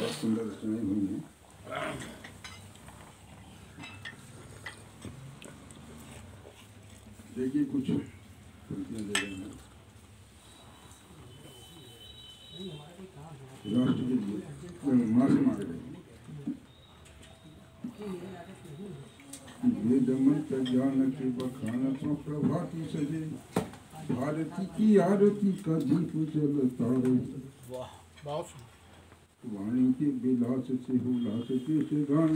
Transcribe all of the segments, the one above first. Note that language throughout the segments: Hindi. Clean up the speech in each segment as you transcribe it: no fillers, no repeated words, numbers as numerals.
बहुत सुंदर रचनाएं हुई हैं। देखिए कुछ पंक्तियां दे रहे हैं राष्ट्र के लिए माँ से मांग रहे हैं। वेद मंत्र ज्ञान के बखान तो प्रभाती सजे, भारती की आरती का दीप जलता रहे। वाणी के विलास से हुलास के गान,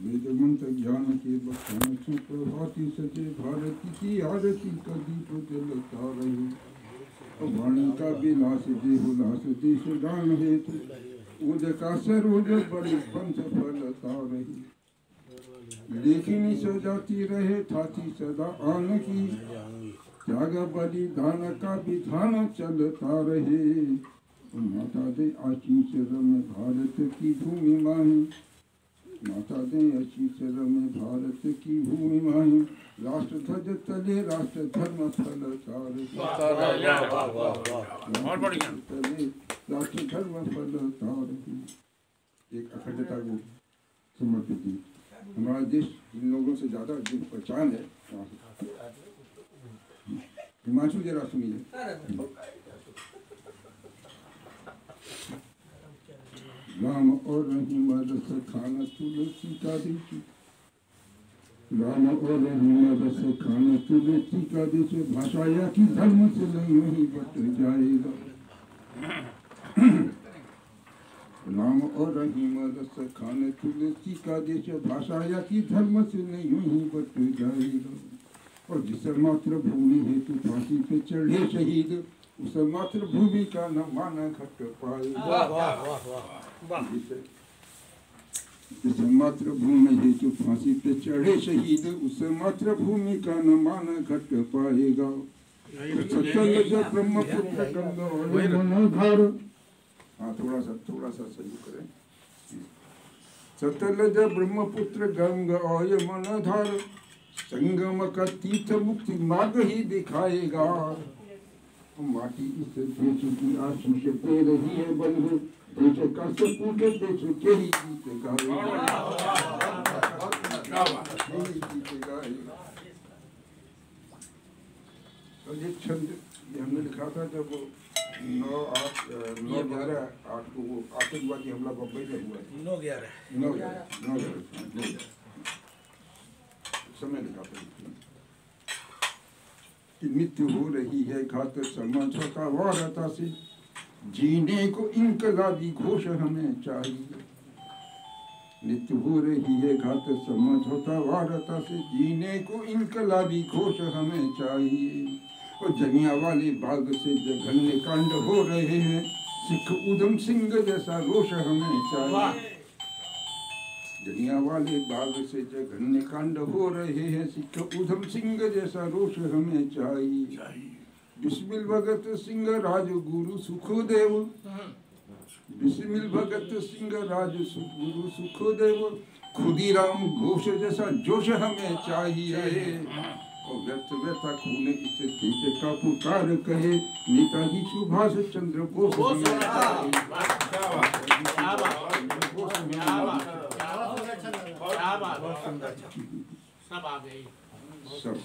वेद मंत्र ज्ञान के बखान तो प्रभाती सजे, भारती की आरती का दीप जलता रहे। वाणी का विलास जे हुलास देश गान हेतु, उदका सरोज बड़े पंथ फलता रही। लेखिनी सजाती रहे थाती सदा आन की, त्याग बलिदान का विधान चलता रहे। माता दे आशीष रमे भारत की भूमि माही, माता दे आशीष रमे भारत की भूमि माही। राष्ट्र ध्वज तले राष्ट्र धर्म फलता रहे, राष्ट्र धर्म फलता रहे। एक अखंडता को समर्पित थी। हमारा देश जिन लोगों से ज्यादा जिन पहचान है, हिमांशु जरा सुनिए। राम और रहीम रस खाना तुलसी का देश, राम और रहीम रस खाना तुलसी का देश। भाषा या की धर्म से नहीं बट जाएगा, राम और रहीम रस खाने तुलसी का देश। भाषा या की धर्म से नहीं बट जाएगा। और जिस मातृभूमि हेतु फांसी पे चढ़े शहीद, उस मातृभूमि का न माना घट पाएगा। जिस मातृभूमि हेतु फांसी पे चढ़े शहीद, उस मातृभूमि का न माना घट पाएगा। सत्य ब्रह्मपुत्र गंगा, हाँ थोड़ा सा सही करें। सतलज ब्रह्मपुत्र गंगा और मनधार, संगम का तीर्थ मुक्ति मार्ग ही दिखाएगा। माटी इस देश की आशीष दे रही है बंधु, देश का सपूत देश के ही गीत गाएगा। एक छंद हमने लिखा था जब 9/11 को वो आतंकवादी हमला बम्बई में हुआ। 9/11 समय लिखा था कि मृत्यु हो रही है घात समझौता वारता से, जीने को इनकलाबी घोष हमें चाहिए। मृत्यु हो रही है घात समझौता वारता से, जीने को इनकलाबी घोष हमें चाहिए। और जलियांवाले बाग से जघन्य कांड हो रहे हैं, सिख उधम सिंह जैसा रोष हमें चाहिए। जलियांवाले बाग से जघन्य कांड हो रहे हैं, सिख उधम सिंह जैसा रोष हमें चाहिए। बिस्मिल भगत सिंह राजगुरु सुखदेव, बिस्मिल भगत सिंह राजगुरु सुखदेव। खुदीराम घोष जैसा जोश हमें चाहिए। और व्यर्थ व्यथा खून इस देश का पुकार कहे, नेताजी सुभाष चंद्र बोस हमें चाहिए। सब आ गई, सब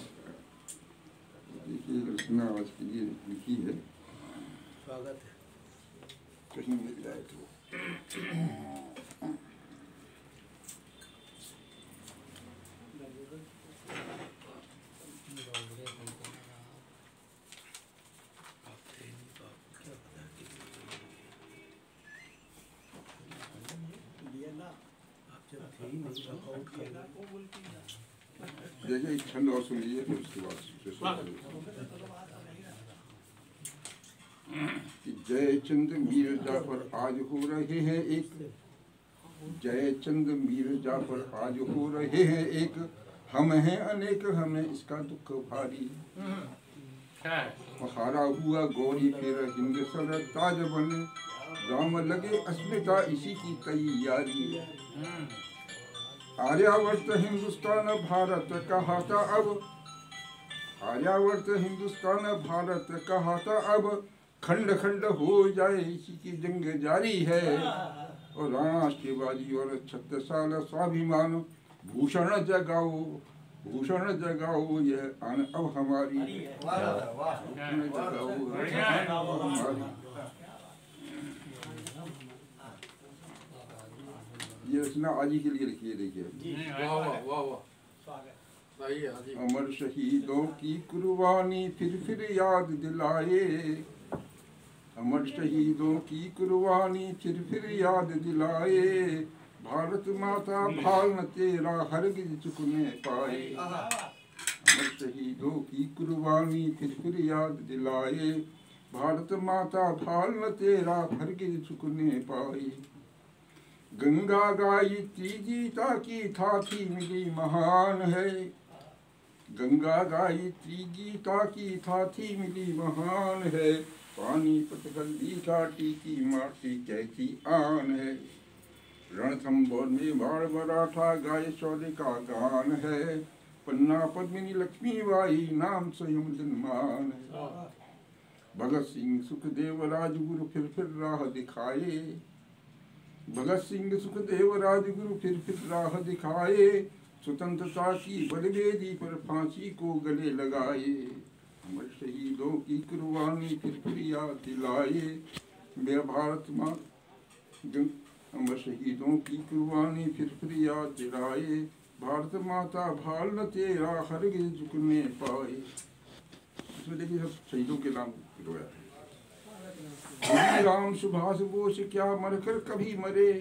देखिए रचना आवाज के लिए लिखी है। स्वागत है, कहीं मिल जाए तो। देखिए एक छंद और सुन लीजिए फिर उसके बाद। जयचंद मीर जाफर आज हो रहे हैं एक, जयचंद मीर जाफर आज हो रहे हैं एक। हम हैं अनेक हमें इसका दुख भारी, हारा हुआ गौरी फिर हिंद सर ताज बने। राम लगे अस्मिता इसी की तैयारी। आर्यावर्त हिंदुस्तान भारत कहा था अब, आर्यावर्त हिंदुस्तान भारत कहा था, अब खंड खंड हो जाए इसी की जंग जारी है। और राणा शिवाजी और 36 साल स्वाभिमान, भूषण जगाओ भूषण जगाओ यह आन अब हमारी, भूषण जगाओ हमारी। ये रचना आज ही के लिए लिखी है, देखिए। अमर शहीदों की कुर्बानी फिर याद दिलाए, अमर शहीदों की कुर्बानी फिर याद दिलाए, भारत माता भाल न तेरा हरगिज चुकने पाए। अमर शहीदों की कुर्बानी फिर याद दिलाए, भारत माता भाल न तेरा हरगिज चुकने पाए। गंगा गायत्री गीता की थी मिली महान है, गंगा गायत्री गीता की थी मिली महान है, पानीपत गली घाटी की माटी कैसी आन है। रणथंभौर में बाढ़ मराठा गाय शौर्य का गान है, पन्ना पद्मिनी लक्ष्मी बाई नाम स्वयं जन्मान है। भगत सिंह सुखदेव राजगुरु फिर राह दिखाए, भगत सिंह सुखदेव राजगुरु फिर राह दिखाए, स्वतंत्रता की बलवेदी पर फांसी को गले लगाए। अमर शहीदों की कुर्बानी फिर याद दिलाए, मेरा भारत माँ। अमर शहीदों की कुर्बानी फिर याद दिलाए, भारत माता भाल न तेरा हरगिज झुकने पाए। इसमें देखिए सब शहीदों के नाम रोया है। खुदीराम सुभाष बोस क्या मरकर कभी मरे,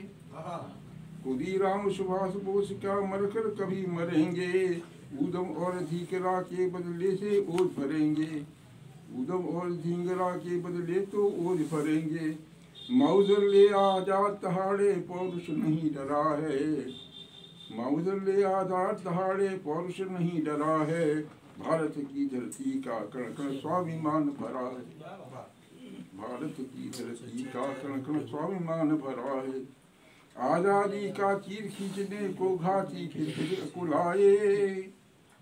खुदीराम सुभाष बोस क्या मरकर कभी मरेंगे, ऊधम और धींगरा के बदले से ओझ भरेंगे, ऊधम और धींगरा के बदले तो ओझ भरेंगे। मौजले आजाद दहाड़े पौरुष नहीं डरा है, मौजले आजाद दहाड़े पौरुष नहीं डरा है, भारत की धरती का कण कण स्वाभिमान भरा है, भारत की धरती का कण कण स्वाभिमान भरा है। आजादी का चीर खींचने को घाटी फिर अकुलाए,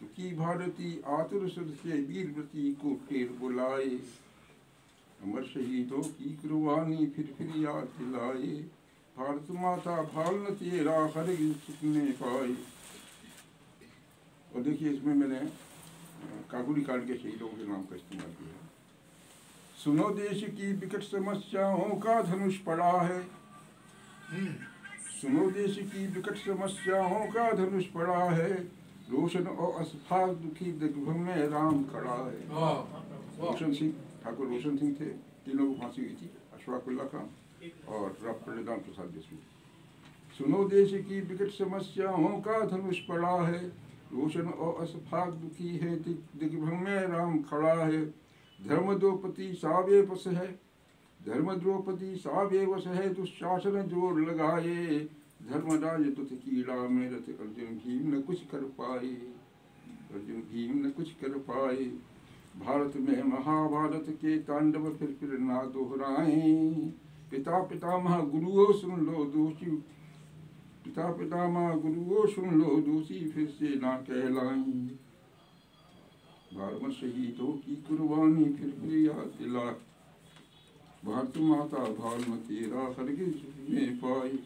की भारती आतुर सुर से वीरवती को फिर बुलाए। अमर शहीदों की कुर्बानी फिर याद दिलाए, भारत माता भाल न तेरा हरगिज चुकने पाए। और देखिए इसमें मैंने काबुली कांड के शहीदों के नाम का इस्तेमाल किया। सुनो देश की विकट समस्याओं का धनुष पड़ा है, सुनो देश की विकट समस्याओं का धनुष पड़ा है, रोशन और असफाक दुखी दिग्भ्रम में राम खड़ा है। रोशन सिंह, ठाकुर रोशन सिंह थे, तीनों को फांसी हुई थी, अशफाक उल्लाह खान और निदान प्रसाद देशमुख। सुनो देश की विकट समस्याओं का धनुष पड़ा है, रोशन और असफाक दुखी है दिग्भ्रम में राम खड़ा है। धर्म द्रौपदी सावे बस है, धर्म द्रौपदी सावे वश है, दुशासन जोर लगाए, धर्मराज दुत कीड़ा में रथ अर्जुन भीम न कुछ कर पाए, अर्जुन भीम न कुछ कर पाए। भारत में महाभारत के तांडव फिर ना दोहराएं, पिता पितामह गुरुओं सुन लो दोषी, पिता पितामह गुरुओं सुन लो दोषी फिर से ना कहलाएं। भारत शहीदों की कुर्बानी फिर याद दिला, भारत माता भाल न तेरा हरगिज में पाई।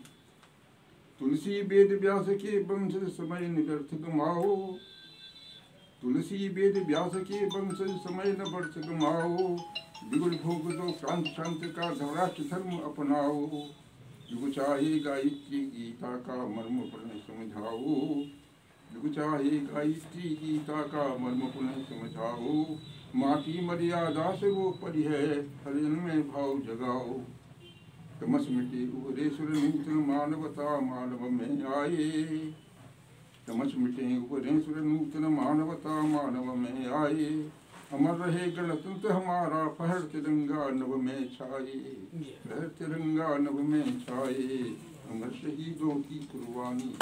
तुलसी वेद व्यास के वंश समय न व्यर्थ गमाओ, तुलसी वेद व्यास के वंश समय न व्यर्थ गमाओ, बिगुल भोग दो शांत शांत का धराष्ट्र धर्म अपनाओ, युग चाहे गायत्री गीता का मर्म पुनः समझाओ, युग चाहे गायत्री गीता का मर्म पुनः समझाओ, माटी मर्यादा से वो परी है हरिजन में भाव जगाओ, तमस मिटे उभरे सुर नूतन मानवता मानव में आए, तमस मिटे उभरे सुर नूतन मानवता मानव में आए। अमर रहे गणतंत्र हमारा फहर तिरंगा नभ में छाए, फहर तिरंगा नभ में छाए। अमर शहीदों की कुर्बानी